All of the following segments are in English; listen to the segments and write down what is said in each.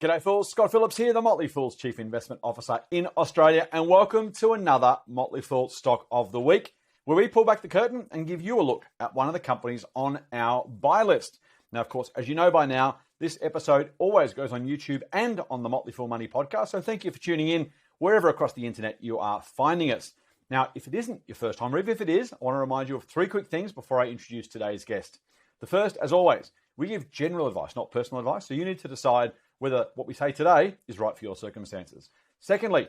G'day Fools, Scott Phillips here, the Motley Fool's Chief Investment Officer in Australia, and welcome to another Motley Fool Stock of the Week, where we pull back the curtain and give you a look at one of the companies on our buy list. Now, of course, as you know by now, this episode always goes on YouTube and on the Motley Fool Money podcast, so thank you for tuning in wherever across the internet you are finding us. Now, if it isn't your first time, or if it is, I want to remind you of three quick things before I introduce today's guest. The first, as always, we give general advice, not personal advice, so you need to decide whether what we say today is right for your circumstances. Secondly,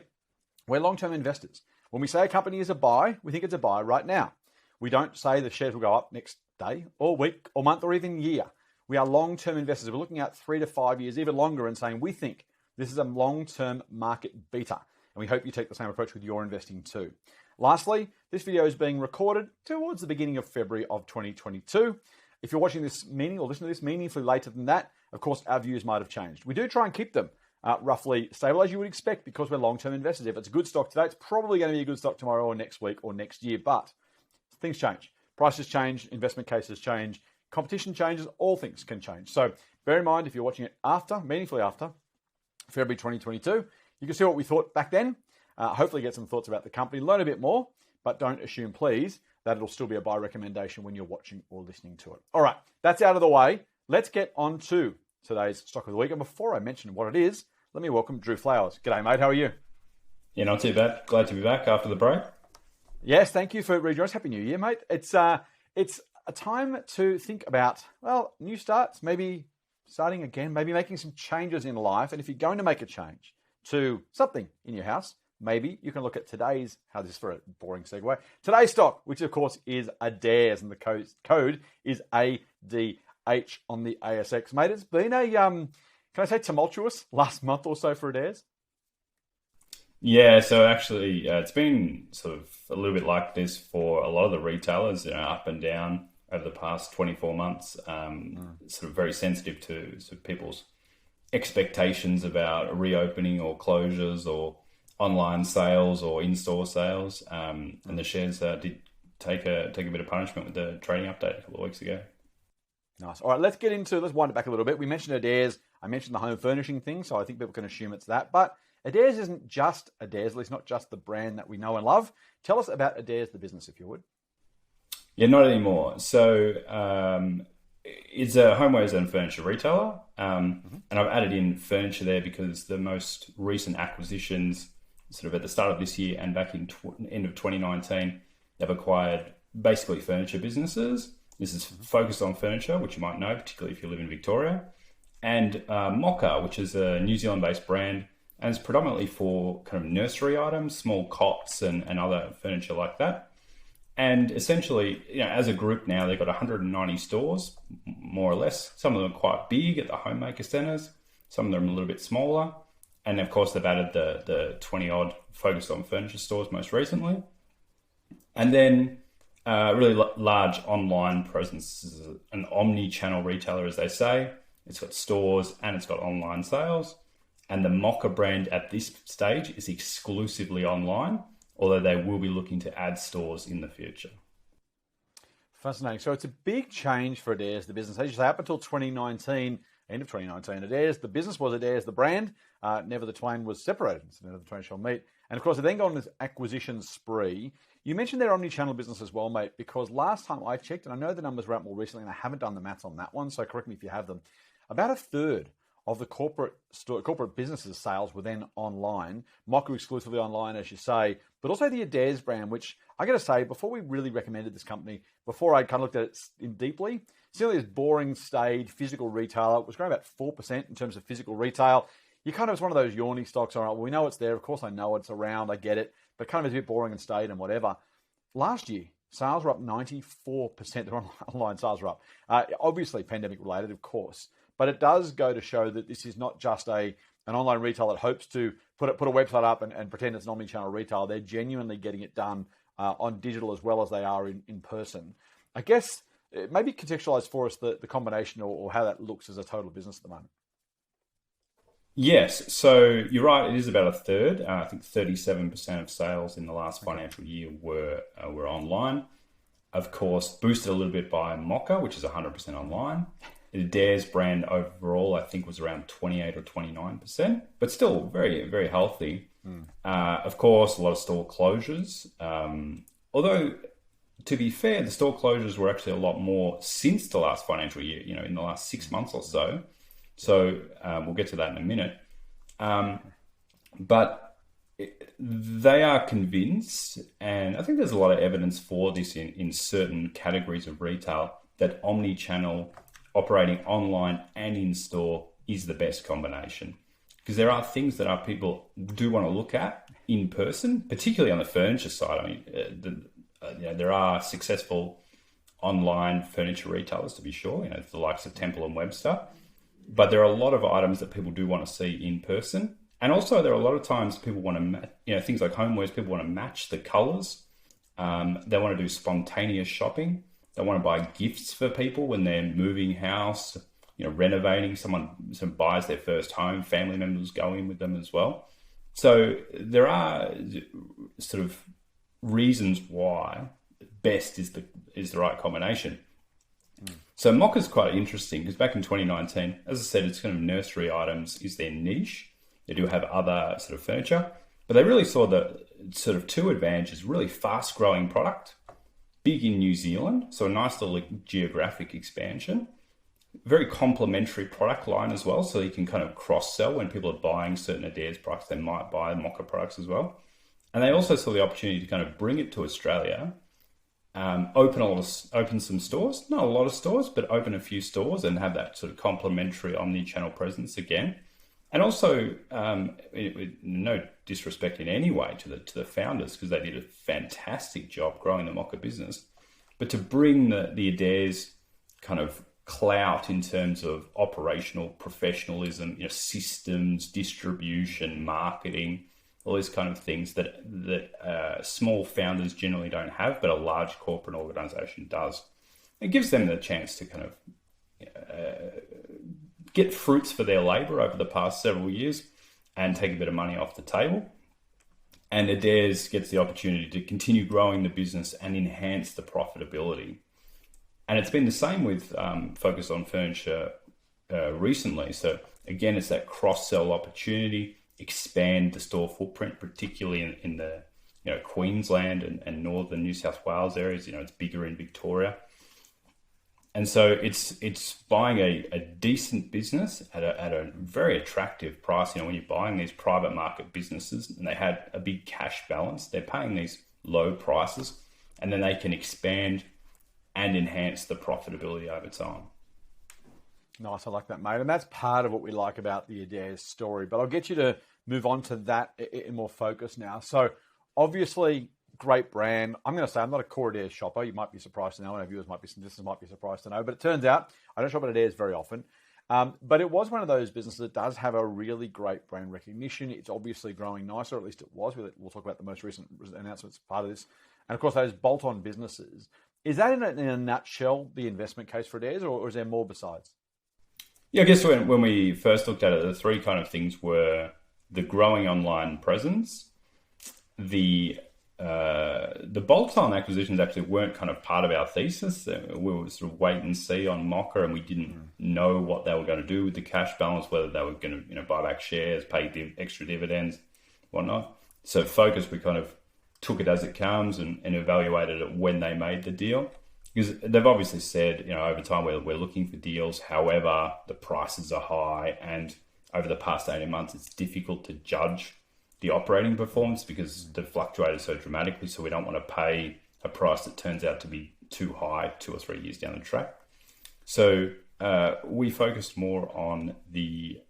we're long-term investors. When we say a company is a buy, we think it's a buy right now. We don't say the shares will go up next day or week or month or even year. We are long-term investors. We're looking at 3 to 5 years, even longer, and saying we think this is a long-term market beater. And we hope you take the same approach with your investing too. Lastly, this video is being recorded towards the beginning of February of 2022. If you're watching this or listening to this meaningfully later than that, of course, our views might have changed. We do try and keep them roughly stable, as you would expect, because we're long-term investors. If it's a good stock today, it's probably going to be a good stock tomorrow or next week or next year. But things change. Prices change, investment cases change, competition changes, all things can change. So bear in mind, if you're watching it meaningfully after February 2022, you can see what we thought back then. Hopefully get some thoughts about the company, learn a bit more, but don't assume, please, that it'll still be a buy recommendation when you're watching or listening to it. All right, that's out of the way. Let's get on to today's stock of the week. And before I mention what it is, let me welcome Drew Flowers. G'day, mate. How are you? Yeah, not too bad. Glad to be back after the break. Yes, thank you for rejoining us. Happy New Year, mate. It's a time to think about, well, new starts, maybe starting again, maybe making some changes in life. And if you're going to make a change to something in your house, maybe you can look at today's, how's this for a boring segue? Today's stock, which of course is Adairs, and the code is ADH on the ASX. Mate, it's been a, can I say tumultuous last month or so for Adairs? Yeah, so actually it's been sort of a little bit like this for a lot of the retailers, up and down over the past 24 months, sort of very sensitive to sort of people's expectations about reopening or closures or online sales or in-store sales, and the shares did take a bit of punishment with the trading update a couple of weeks ago. Nice. All right, let's wind it back a little bit. We mentioned Adairs. I mentioned the home furnishing thing, so I think people can assume it's that. But Adairs isn't just Adairs, at least not just the brand that we know and love. Tell us about Adairs, the business, if you would. Yeah, not anymore. So it's a homewares and furniture retailer, and I've added in furniture there because the most recent acquisitions, sort of at the start of this year and back in end of 2019, they've acquired basically furniture businesses. This is focused on furniture, which you might know, particularly if you live in Victoria, and Mocka, which is a New Zealand-based brand, and it's predominantly for kind of nursery items, small cots and other furniture like that. And essentially, as a group now, they've got 190 stores, more or less. Some of them are quite big at the homemaker centres, some of them are a little bit smaller. And of course, they've added the 20-odd focused on furniture stores most recently. And then really large online presence. This is an omni-channel retailer, as they say. It's got stores and it's got online sales. And the Mocka brand at this stage is exclusively online, although they will be looking to add stores in the future. Fascinating. So it's a big change for Adairs, the business. As you say, up until 2019, end of 2019, Adairs, the business was Adairs, the brand. Never the twain was separated, so never the twain shall meet. And of course, they then gone on this acquisition spree. You mentioned their omni-channel business as well, mate, because last time I checked, and I know the numbers were out more recently, and I haven't done the maths on that one, so correct me if you have them, about a third of the corporate businesses' sales were then online. Mocka exclusively online, as you say, but also the Adairs brand, which I got to say, before we really recommended this company, before I kind of looked at it in deeply, still this boring, staid, physical retailer. It was growing about 4% in terms of physical retail. You kind of, it's one of those yawny stocks. All right, well, we know it's there. Of course, I know it's around. I get it. But kind of is a bit boring and staid and whatever. Last year, sales were up 94%. Their online sales were up. Obviously, pandemic related, of course. But it does go to show that this is not just an online retail that hopes to put a website up and pretend it's an omni-channel retail. They're genuinely getting it done on digital as well as they are in person. I guess maybe contextualize for us the combination or how that looks as a total business at the moment. Yes, so you're right. It is about a third. I think 37% of sales in the last financial year were online. Of course, boosted a little bit by Mocka, which is 100% online. The Adairs brand overall, I think, was around 28 or 29%, but still very, very healthy. Of course, a lot of store closures. Although, to be fair, the store closures were actually a lot more since the last financial year, in the last 6 months or so. So we'll get to that in a minute. But they are convinced, and I think there's a lot of evidence for this in certain categories of retail, that omni-channel, operating online and in store, is the best combination. Because there are things that our people do want to look at in person, particularly on the furniture side. I mean, there are successful online furniture retailers, to be sure, the likes of Temple and Webster. But there are a lot of items that people do want to see in person. And also there are a lot of times people want to, things like homewares, people want to match the colors. They want to do spontaneous shopping. They want to buy gifts for people when they're moving house, renovating. Someone buys their first home, family members go in with them as well. So there are sort of reasons why best is the right combination. So Mocca's quite interesting because back in 2019, as I said, it's kind of nursery items is their niche. They do have other sort of furniture, but they really saw the sort of two advantages: really fast growing product, big in New Zealand, so a nice little geographic expansion, very complementary product line as well, so you can kind of cross-sell when people are buying certain Adairs products, they might buy Mocca products as well. And they also saw the opportunity to kind of bring it to Australia, open some stores, not a lot of stores, but open a few stores and have that sort of complementary omni-channel presence again. And also, no disrespect in any way to the founders, because they did a fantastic job growing the Mocca business, but to bring the Adairs kind of clout in terms of operational professionalism, systems, distribution, marketing, all these kind of things that small founders generally don't have, but a large corporate organization does. It gives them the chance to kind of get fruits for their labor over the past several years and take a bit of money off the table. And Adairs gets the opportunity to continue growing the business and enhance the profitability. And it's been the same with Focus on Furniture recently. So again, it's that cross-sell opportunity, expand the store footprint, particularly in the Queensland and northern New South Wales areas. It's bigger in Victoria. And so it's buying a decent business at a very attractive price. When you're buying these private market businesses and they had a big cash balance, they're paying these low prices, and then they can expand and enhance the profitability over time. Nice, I like that, mate. And that's part of what we like about the Adairs story. But I'll get you to move on to that in more focus now. So obviously, great brand. I'm going to say I'm not a core Adairs shopper. You might be surprised to know, and our viewers might be surprised to know. But it turns out I don't shop at Adairs very often. But it was one of those businesses that does have a really great brand recognition. It's obviously growing nicer, or at least it was. We'll talk about the most recent announcements part of this. And of course, those bolt-on businesses. Is that in a nutshell the investment case for Adairs, or is there more besides? Yeah, I guess when we first looked at it, the three kind of things were the growing online presence, the bolt-on acquisitions actually weren't kind of part of our thesis. We were sort of wait and see on Mocca, and we didn't know what they were going to do with the cash balance, whether they were going to buy back shares, pay extra dividends, whatnot. So Focus, we kind of took it as it comes and evaluated it when they made the deal. Because they've obviously said, over time we're looking for deals. However, the prices are high, and over the past 18 months, it's difficult to judge the operating performance because they've fluctuated so dramatically. So we don't want to pay a price that turns out to be too high 2 or 3 years down the track. So we focused more on the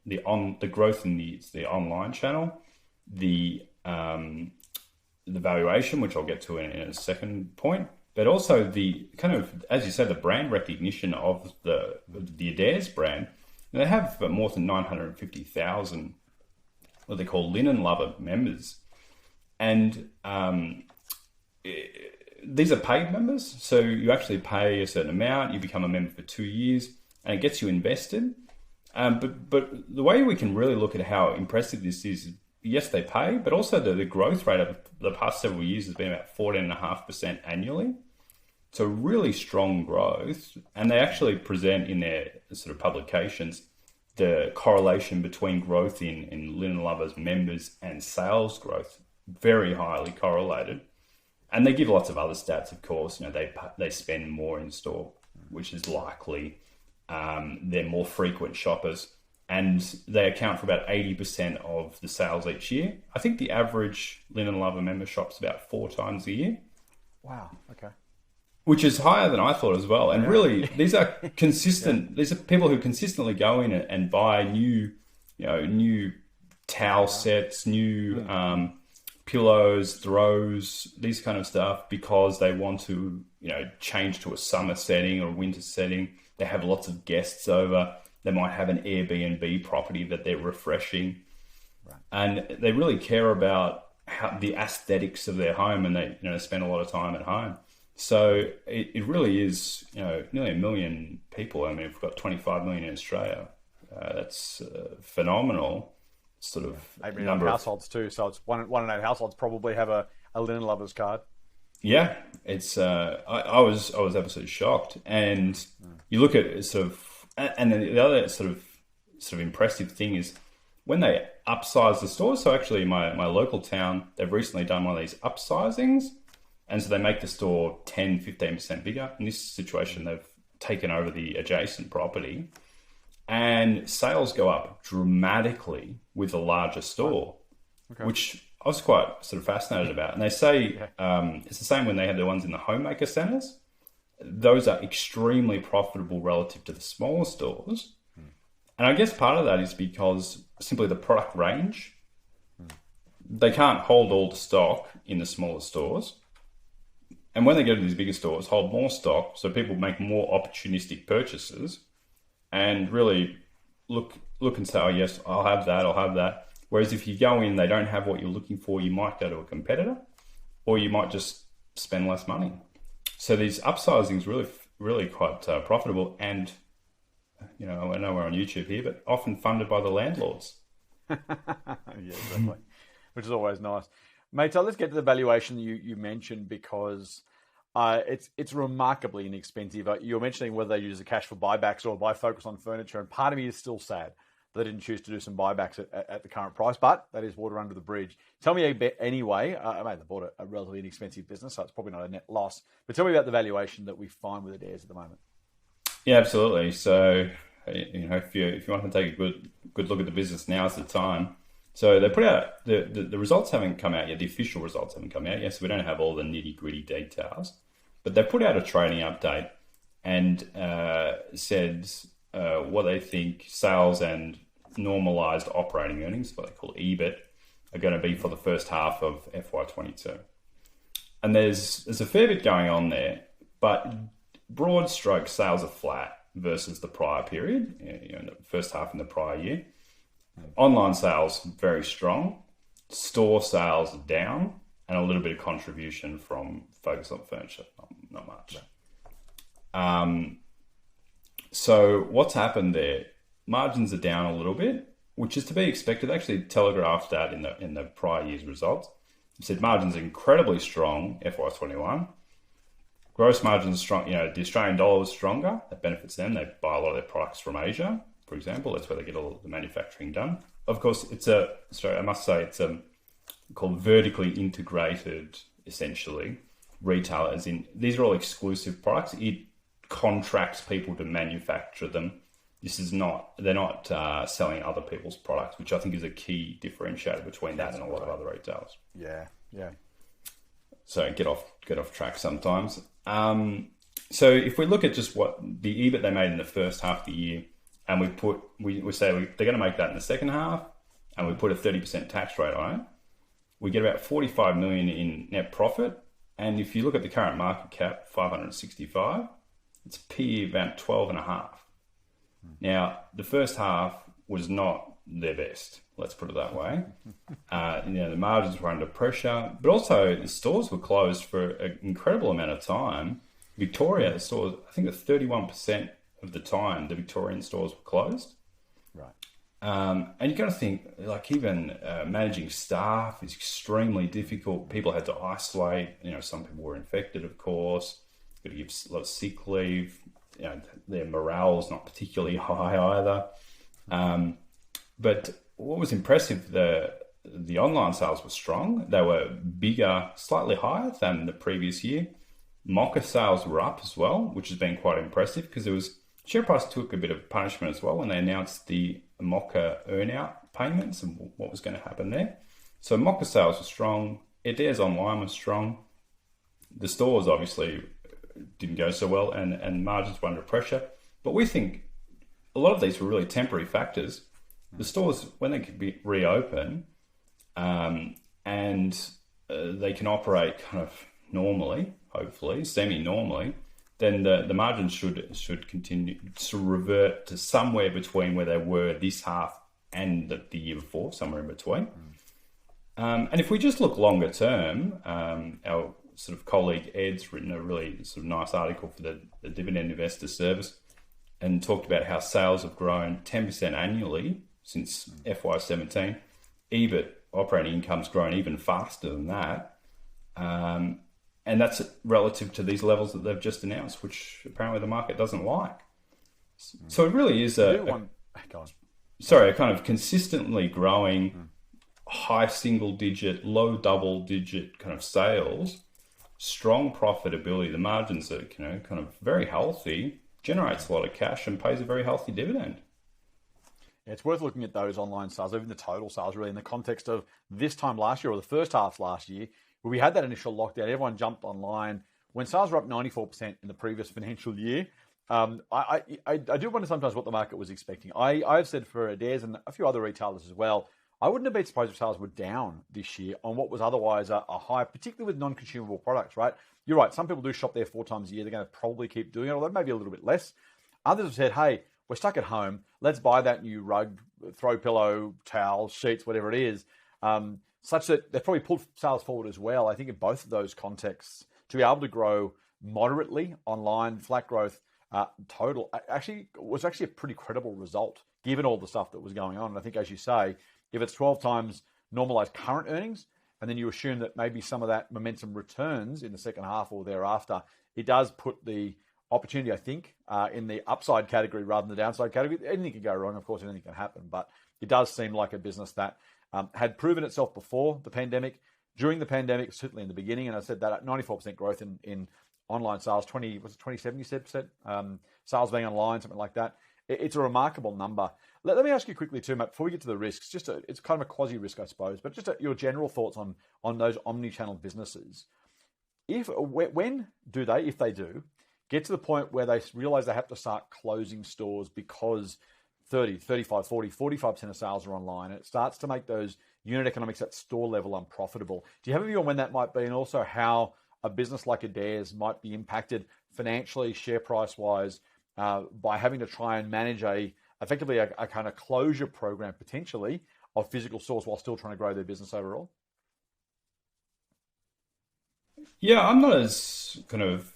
growth in the online channel, the valuation, which I'll get to in a second point, but also the kind of, as you said, the brand recognition of the Adairs brand. They have more than 950,000 what they call linen lover members, and these are paid members. So you actually pay a certain amount, you become a member for 2 years, and it gets you invested. But the way we can really look at how impressive this is, yes, they pay, but also the growth rate of the past several years has been about 14.5% annually. So really strong growth. And they actually present in their sort of publications the correlation between growth in Linen Lovers members and sales growth, very highly correlated. And they give lots of other stats, of course. They spend more in store, which is likely. They're more frequent shoppers, and they account for about 80% of the sales each year. I think the average Linen Lover member shops about 4 times a year. Wow. Okay. Which is higher than I thought as well. And really, these are consistent. These are people who consistently go in and buy new towel sets, new pillows, throws, these kind of stuff, because they want to, change to a summer setting or a winter setting. They have lots of guests over. They might have an Airbnb property that they're refreshing. Right. And they really care about the aesthetics of their home, and they spend a lot of time at home. So it really is, nearly 1 million people. I mean, we've got 25 million in Australia. That's phenomenal. Sort of 8 million households too. So it's one in 8 households probably have a Linen Lovers card. Yeah, it's. I was absolutely shocked. And you look at sort of, and then the other sort of impressive thing is when they upsize the stores. So actually, my local town, they've recently done one of these upsizings. And so they make the store 10, 15% bigger. In this situation, they've taken over the adjacent property, and sales go up dramatically with a larger store, which I was quite sort of fascinated about. And they say it's the same when they have the ones in the homemaker centres. Those are extremely profitable relative to the smaller stores. And I guess part of that is because simply the product range, they can't hold all the stock in the smaller stores. And when they go to these bigger stores, hold more stock, so people make more opportunistic purchases and really look and say, oh, yes, I'll have that. Whereas if you go in, they don't have what you're looking for, you might go to a competitor, or you might just spend less money. So these upsizings really quite profitable, and, I know we're on YouTube here, but often funded by the landlords. Yeah, exactly. Which is always nice. Mate, so let's get to the valuation you mentioned, because it's remarkably inexpensive. You were mentioning whether they use the cash for buybacks or buy focus on furniture, and part of me is still sad that they didn't choose to do some buybacks at the current price, but that is water under the bridge. Tell me a bit anyway. They bought a relatively inexpensive business, so it's probably not a net loss. But tell me about the valuation that we find with Adairs at the moment. Yeah, absolutely. So, if you want to take a good look at the business, now's the time. So they put out, the results haven't come out yet, the official results haven't come out yet, so we don't have all the nitty-gritty details. But they put out a trading update and said what they think sales and normalised operating earnings, what they call EBIT, are going to be for the first half of FY22. And there's a fair bit going on there, but broad stroke sales are flat versus the prior period, in the first half in the prior year. Online sales, very strong. Store sales down, and a little bit of contribution from focus on furniture, not much. So what's happened there? Margins are down a little bit, which is to be expected. They actually telegraphed that in the prior year's results. It said margins are incredibly strong, FY21. Gross margins are strong. The Australian dollar is stronger. That benefits them. They buy a lot of their products from Asia, for example. That's where they get all of the manufacturing done. Of course, it's called vertically integrated, essentially, retail, as in these are all exclusive products. It contracts people to manufacture them. They're not selling other people's products, which I think is a key differentiator between that and a lot of other retailers. Yeah. So get off track sometimes. So if we look at just what the EBIT they made in the first half of the year, and we say they're going to make that in the second half, and we put a 30% tax rate on it, we get about 45 million in net profit. And if you look at the current market cap, 565, it's PE about 12.5. Now, the first half was not their best, let's put it that way. The margins were under pressure, but also the stores were closed for an incredible amount of time. Victoria, the stores, I think 31% of the time, the Victorian stores were closed. Right. And you got to think, like, even managing staff is extremely difficult. People had to isolate. Some people were infected, of course. got to give a lot of sick leave. Their morale is not particularly high either. But what was impressive, the online sales were strong. They were bigger, slightly higher than the previous year. Mocha sales were up as well, which has been quite impressive because share price took a bit of punishment as well when they announced the Mocha earnout payments and what was going to happen there. So Mocha sales were strong. Adairs online was strong. The stores obviously didn't go so well and margins were under pressure. But we think a lot of these were really temporary factors. The stores, when they could be reopen and they can operate kind of normally, hopefully, semi-normally, then the margins should continue to revert to somewhere between where they were this half and the year before, somewhere in between. And if we just look longer term, our sort of colleague Ed's written a really sort of nice article for the Dividend Investor Service and talked about how sales have grown 10% annually since FY17. EBIT, operating income's grown even faster than that. And that's relative to these levels that they've just announced, which apparently the market doesn't like. So it really is a kind of consistently growing high single digit, low double digit kind of sales, strong profitability. The margins are, kind of very healthy, generates a lot of cash and pays a very healthy dividend. Yeah, it's worth looking at those online sales, even the total sales, really, in the context of this time last year or the first half last year, where we had that initial lockdown. Everyone jumped online. When sales were up 94% in the previous financial year, I do wonder sometimes what the market was expecting. I've said for Adairs and a few other retailers as well, I wouldn't have been surprised if sales were down this year on what was otherwise a high, particularly with non-consumable products, right? You're right. Some people do shop there 4 times a year. They're going to probably keep doing it, although maybe a little bit less. Others have said, hey, we're stuck at home. Let's buy that new rug, throw pillow, towels, sheets, whatever it is, such that they've probably pulled sales forward as well. I think in both of those contexts, to be able to grow moderately online, flat growth, total, was actually a pretty credible result, given all the stuff that was going on. And I think, as you say, if it's 12 times normalized current earnings, and then you assume that maybe some of that momentum returns in the second half or thereafter, it does put the opportunity, I think, in the upside category rather than the downside category. Anything can go wrong, of course, anything can happen, but it does seem like a business that had proven itself before the pandemic, during the pandemic, certainly in the beginning, and I said that at 94% growth in online sales, 27, you said, sales being online, something like that. It's a remarkable number. Let me ask you quickly too, Matt, before we get to the risks, it's kind of a quasi-risk, I suppose, but just your general thoughts on those omni-channel businesses. When do they, if they do, get to the point where they realize they have to start closing stores because 30, 35, 40, 45% of sales are online, and it starts to make those unit economics at store level unprofitable? Do you have a view on when that might be, and also how a business like Adairs might be impacted financially, share price-wise, by having to try and manage effectively a kind of closure program potentially of physical stores while still trying to grow their business overall? Yeah, I'm not as kind of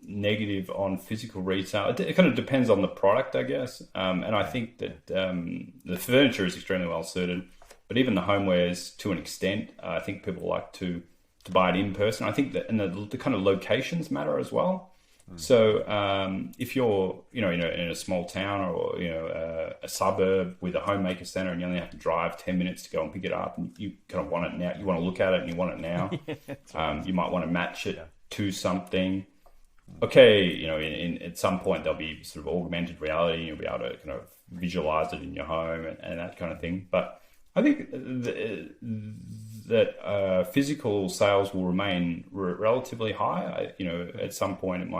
negative on physical retail. It kind of depends on the product, I guess. And I think that the furniture is extremely well suited, but even the homewares to an extent, I think people like to buy it in person. I think that and the kind of locations matter as well. So if you're, in a small town or, a suburb with a homemaker center and you only have to drive 10 minutes to go and pick it up and you kind of want it now, you want to look at it and you want it now, you might want to match it to something. Okay, at some point there'll be sort of augmented reality and you'll be able to kind of visualize it in your home and that kind of thing. But I think that physical sales will remain relatively high. At some point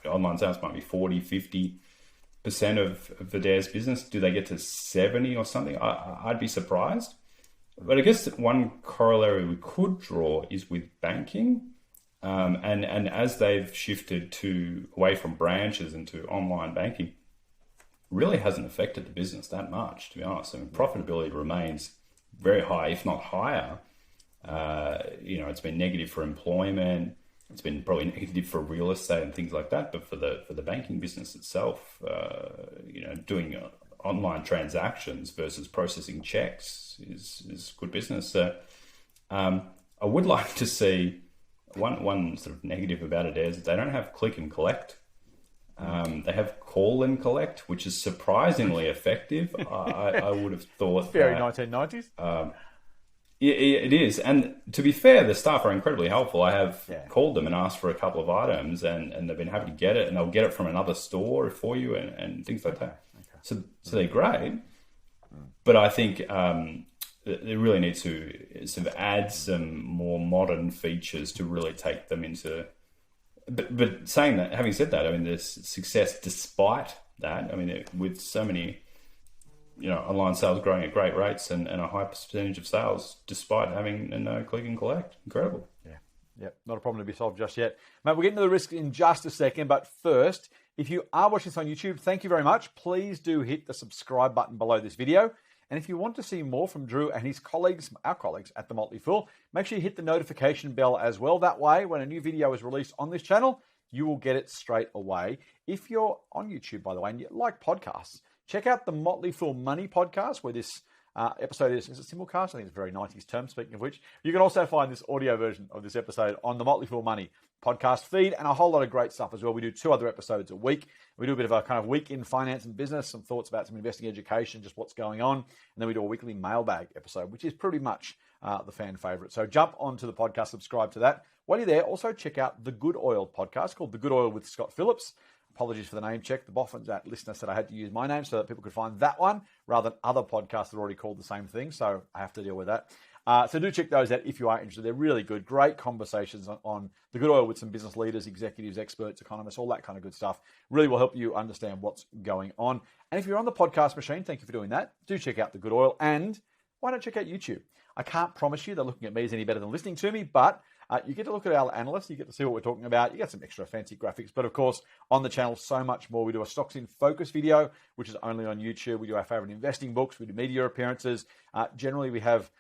online sales might be 40, 50% of Adairs business. Do they get to 70 or something? I'd be surprised. But I guess one corollary we could draw is with banking. And as they've shifted away from branches into online banking, really hasn't affected the business that much, to be honest. I mean, profitability remains very high, if not higher. It's been negative for employment. It's been probably negative for real estate and things like that. But for the banking business itself, doing online transactions versus processing checks is good business. So I would like to see one sort of negative about it is they don't have click and collect. They have call and collect, which is surprisingly effective. I would have thought Very 1990s. It is. And to be fair, the staff are incredibly helpful. I have called them and asked for a couple of items, and they've been happy to get it, and they'll get it from another store for you and things like that. Okay. So they're great. But I think they really need to sort of add some more modern features to really take them into... But saying that, having said that, I mean, there's success despite that. I mean, with so many, online sales growing at great rates and a high percentage of sales, despite having no click and collect. Incredible. Yeah, not a problem to be solved just yet. Mate, we'll get into the risks in just a second. But first, if you are watching this on YouTube, thank you very much. Please do hit the subscribe button below this video. And if you want to see more from Drew and his colleagues, our colleagues at the Motley Fool, make sure you hit the notification bell as well. That way, when a new video is released on this channel, you will get it straight away. If you're on YouTube, by the way, and you like podcasts, check out the Motley Fool Money podcast, where this episode is a simulcast. I think it's a very 90s term, speaking of which. You can also find this audio version of this episode on the Motley Fool Money podcast feed, and a whole lot of great stuff as well. We do 2 other episodes a week. We do a bit of a kind of week in finance and business, some thoughts about some investing education, just what's going on. And then we do a weekly mailbag episode, which is pretty much the fan favorite. So jump onto the podcast, subscribe to that. While you're there, also check out the Good Oil podcast called The Good Oil with Scott Phillips. Apologies for the name check. The boffins, that listener said I had to use my name so that people could find that one rather than other podcasts that are already called the same thing. So I have to deal with that. So do check those out if you are interested. They're really good. Great conversations on the good oil with some business leaders, executives, experts, economists, all that kind of good stuff. Really will help you understand what's going on. And if you're on the podcast machine, thank you for doing that. Do check out the Good Oil, and why not check out YouTube? I can't promise you that looking at me is any better than listening to me, but you get to look at our analysts, you get to see what we're talking about, you get some extra fancy graphics, but of course, on the channel, so much more. We do a Stocks in Focus video, which is only on YouTube. We do our favorite investing books, we do media appearances. Generally, we have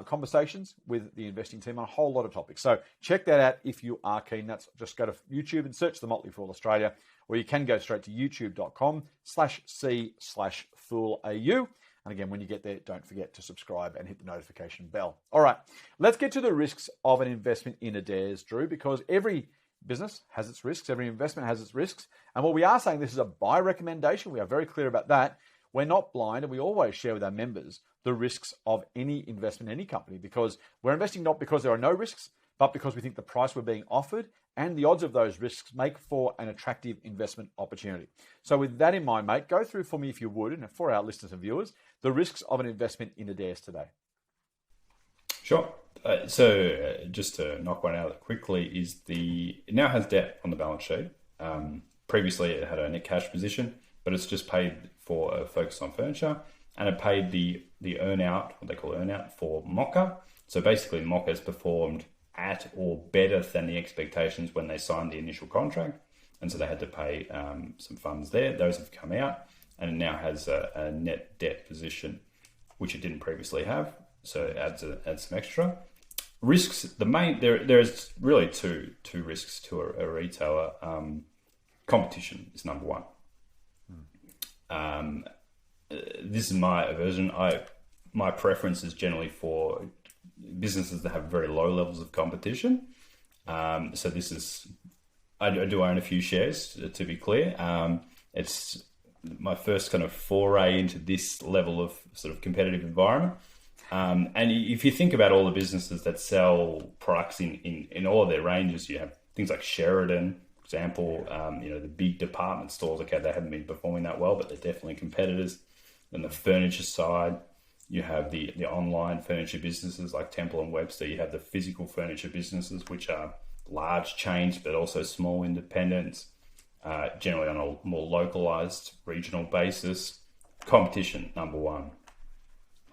conversations with the investing team on a whole lot of topics. So check that out if you are keen. That's just go to YouTube and search the Motley Fool Australia, or you can go straight to youtube.com/c/foolAU. And again, when you get there, don't forget to subscribe and hit the notification bell. All right, let's get to the risks of an investment in Adairs, Drew, because every business has its risks, every investment has its risks. And what we are saying, this is a buy recommendation. We are very clear about that. We're not blind, and we always share with our members the risks of any investment in any company, because we're investing not because there are no risks, but because we think the price we're being offered and the odds of those risks make for an attractive investment opportunity. So with that in mind, mate, go through for me, if you would, and for our listeners and viewers, the risks of an investment in Adairs today. Sure. So just to knock one out quickly, it now has debt on the balance sheet. Previously, it had a net cash position, but it's just paid for a focus on furniture, and it paid the earn-out, what they call earn-out, for Mocka. So basically, Mocka has performed at or better than the expectations when they signed the initial contract, and so they had to pay some funds there. Those have come out, and it now has a net debt position, which it didn't previously have. So it adds some extra risks. There's really two risks to a retailer. Competition is number one. This is my aversion. My preference is generally for businesses that have very low levels of competition. So this is, I do own a few shares, to be clear. It's my first kind of foray into this level of sort of competitive environment. And if you think about all the businesses that sell products in all of their ranges, you have things like Sheridan, for example, the big department stores. Okay, they haven't been performing that well, but they're definitely competitors. Then the furniture side, you have the online furniture businesses like Temple and Webster. You have the physical furniture businesses, which are large chains, but also small independents, generally on a more localized regional basis. Competition, number one.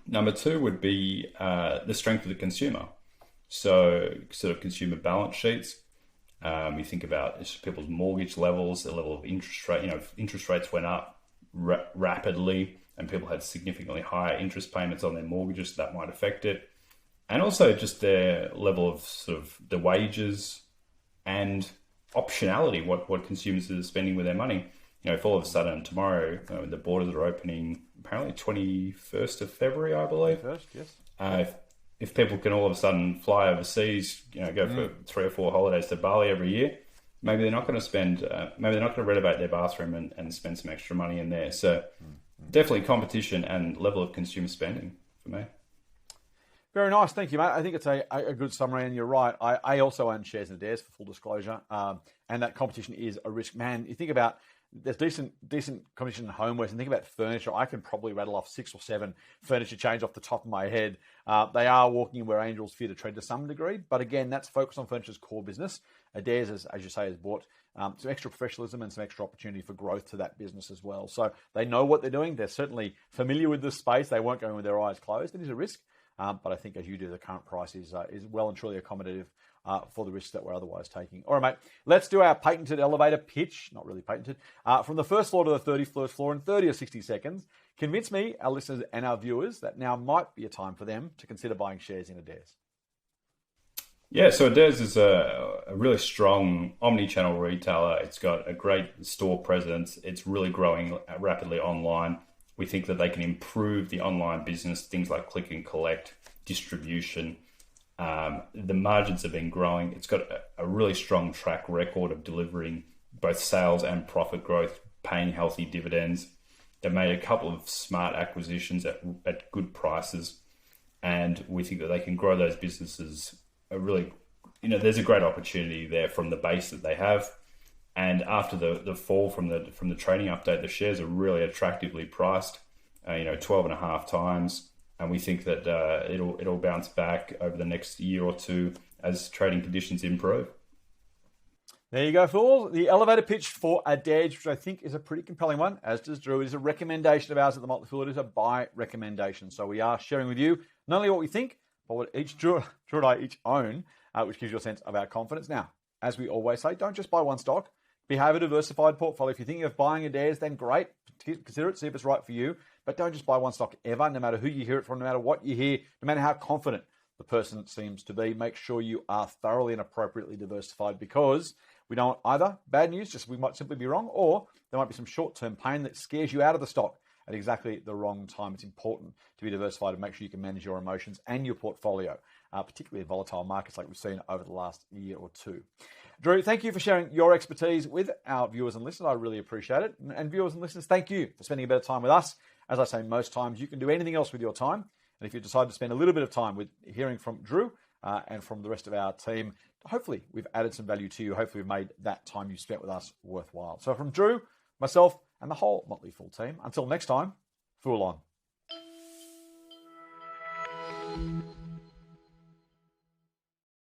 Number two would be the strength of the consumer. So sort of consumer balance sheets. You think about people's mortgage levels, the level of interest rate. If interest rates went up rapidly and people had significantly higher interest payments on their mortgages, that might affect it. And also just their level of sort of the wages and optionality, what consumers are spending with their money. If all of a sudden tomorrow the borders are opening, apparently 21st of February, I believe. First, yes. if people can all of a sudden fly overseas, go for 3 or 4 holidays to Bali every year, maybe they're not going to renovate their bathroom and spend some extra money in there. So definitely competition and level of consumer spending for me. Very nice. Thank you, mate. I think it's a good summary, and you're right. I also own shares in Adairs, for full disclosure, and that competition is a risk. Man, you think about, there's decent competition in homewares, and think about furniture. I can probably rattle off 6 or 7 furniture chains off the top of my head. They are walking where angels fear to tread to some degree, but again, that's focused on furniture's core business. Adairs, as you say, has brought some extra professionalism and some extra opportunity for growth to that business as well. So they know what they're doing. They're certainly familiar with this space. They won't go in with their eyes closed. It is a risk. But I think, as you do, the current price is well and truly accommodative for the risks that we're otherwise taking. All right, mate, let's do our patented elevator pitch, not really patented, from the first floor to the 31st floor in 30 or 60 seconds. Convince me, our listeners and our viewers, that now might be a time for them to consider buying shares in Adairs. Yeah, so Adairs is a really strong omni-channel retailer. It's got a great store presence. It's really growing rapidly online. We think that they can improve the online business, things like click and collect, distribution. The margins have been growing. It's got a really strong track record of delivering both sales and profit growth, paying healthy dividends. They've made a couple of smart acquisitions at good prices, and we think that they can grow those businesses. There's a great opportunity there from the base that they have. And after the fall from the trading update, the shares are really attractively priced, 12.5 times. And we think that it'll bounce back over the next year or two as trading conditions improve. There you go, Fool. The elevator pitch for Adairs, which I think is a pretty compelling one, as does Drew. It is a recommendation of ours at the Motley Fool. It is a buy recommendation. So we are sharing with you not only what we think, but what Drew and I each own, which gives you a sense of our confidence. Now, as we always say, don't just buy one stock. Have a diversified portfolio. If you're thinking of buying Adairs, then great. Consider it, see if it's right for you. But don't just buy one stock ever, no matter who you hear it from, no matter what you hear, no matter how confident the person seems to be. Make sure you are thoroughly and appropriately diversified, because we don't want either bad news, just we might simply be wrong, or there might be some short-term pain that scares you out of the stock at exactly the wrong time. It's important to be diversified and make sure you can manage your emotions and your portfolio, particularly in volatile markets like we've seen over the last year or two. Drew, thank you for sharing your expertise with our viewers and listeners. I really appreciate it. And viewers and listeners, thank you for spending a bit of time with us. As I say, most times you can do anything else with your time. And if you decide to spend a little bit of time with hearing from Drew and from the rest of our team, hopefully we've added some value to you. Hopefully we've made that time you spent with us worthwhile. So from Drew, myself, and the whole Motley Fool team, until next time, Fool on.